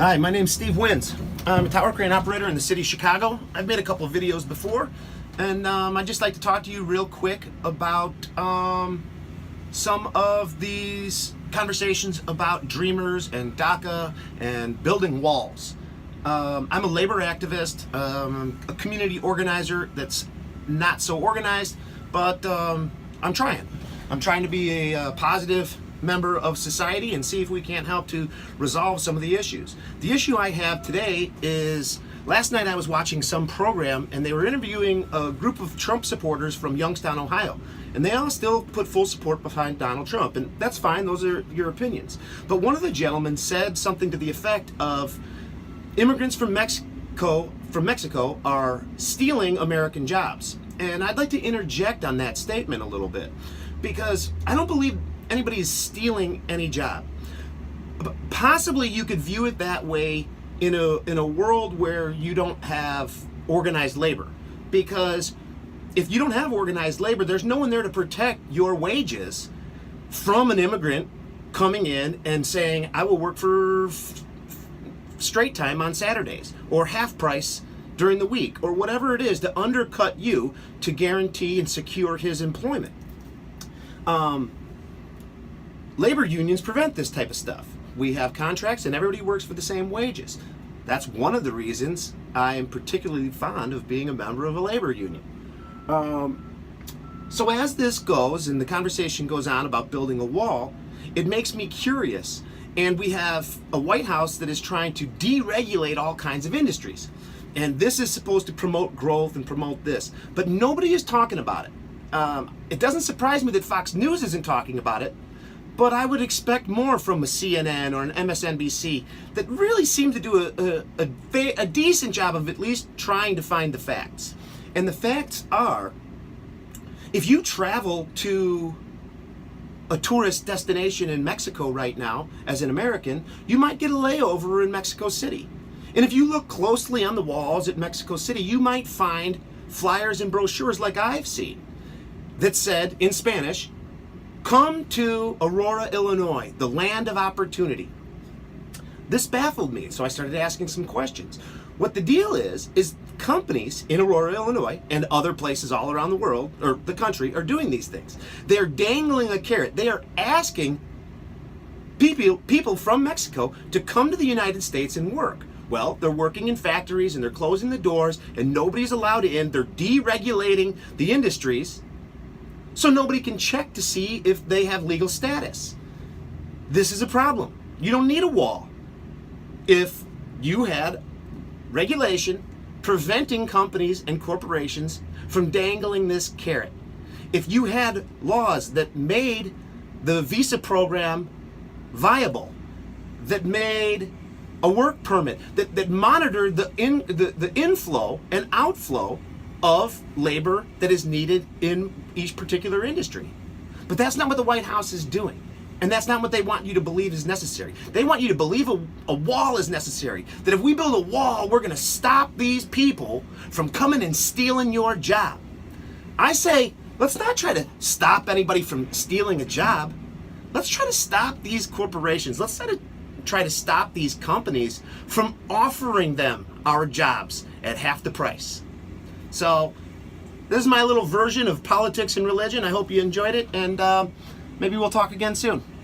Hi, my name's Steve Winz. I'm a tower crane operator in the city of Chicago. I've made a couple of videos before, and I'd just like to talk to you real quick about some of these conversations about dreamers and DACA and building walls. I'm a labor activist, a community organizer that's not so organized, but I'm trying. I'm trying to be a positive member of society and see if we can't help to resolve some of the issues. The issue I have today is, last night I was watching some program and they were interviewing a group of Trump supporters from Youngstown, Ohio. And they all still put full support behind Donald Trump, and that's fine, those are your opinions. But one of the gentlemen said something to the effect of, immigrants from Mexico are stealing American jobs. And I'd like to interject on that statement a little bit, because I don't believe anybody is stealing any job. But possibly you could view it that way in a world where you don't have organized labor. Because if you don't have organized labor, there's no one there to protect your wages from an immigrant coming in and saying, I will work for straight time on Saturdays, or half price during the week, or whatever it is to undercut you to guarantee and secure his employment. Labor unions prevent this type of stuff. We have contracts and everybody works for the same wages. That's one of the reasons I am particularly fond of being a member of a labor union. So as this goes and the conversation goes on about building a wall, it makes me curious. And we have a White House that is trying to deregulate all kinds of industries. And this is supposed to promote growth and promote this. But nobody is talking about it. It doesn't surprise me that Fox News isn't talking about it, but I would expect more from a CNN or an MSNBC that really seem to do a decent job of at least trying to find the facts. And the facts are, if you travel to a tourist destination in Mexico right now as an American, you might get a layover in Mexico City. And if you look closely on the walls at Mexico City, you might find flyers and brochures like I've seen that said in Spanish, come to Aurora, Illinois, the land of opportunity. This baffled me, so I started asking some questions. What the deal is companies in Aurora, Illinois, and other places all around the world, or the country, are doing these things. They're dangling a carrot. They are asking people from Mexico to come to the United States and work. Well, they're working in factories and they're closing the doors and nobody's allowed in. They're deregulating the industries, so nobody can check to see if they have legal status. This is a problem. You don't need a wall if you had regulation preventing companies and corporations from dangling this carrot. If you had laws that made the visa program viable, that made a work permit, that monitored the inflow and outflow of labor that is needed in each particular industry. But that's not what the White House is doing. And that's not what they want you to believe is necessary. They want you to believe a wall is necessary. That if we build a wall, we're going to stop these people from coming and stealing your job. I say, let's not try to stop anybody from stealing a job. Let's try to stop these corporations. Let's try to stop these companies from offering them our jobs at half the price. So this is my little version of politics and religion. I hope you enjoyed it, and maybe we'll talk again soon.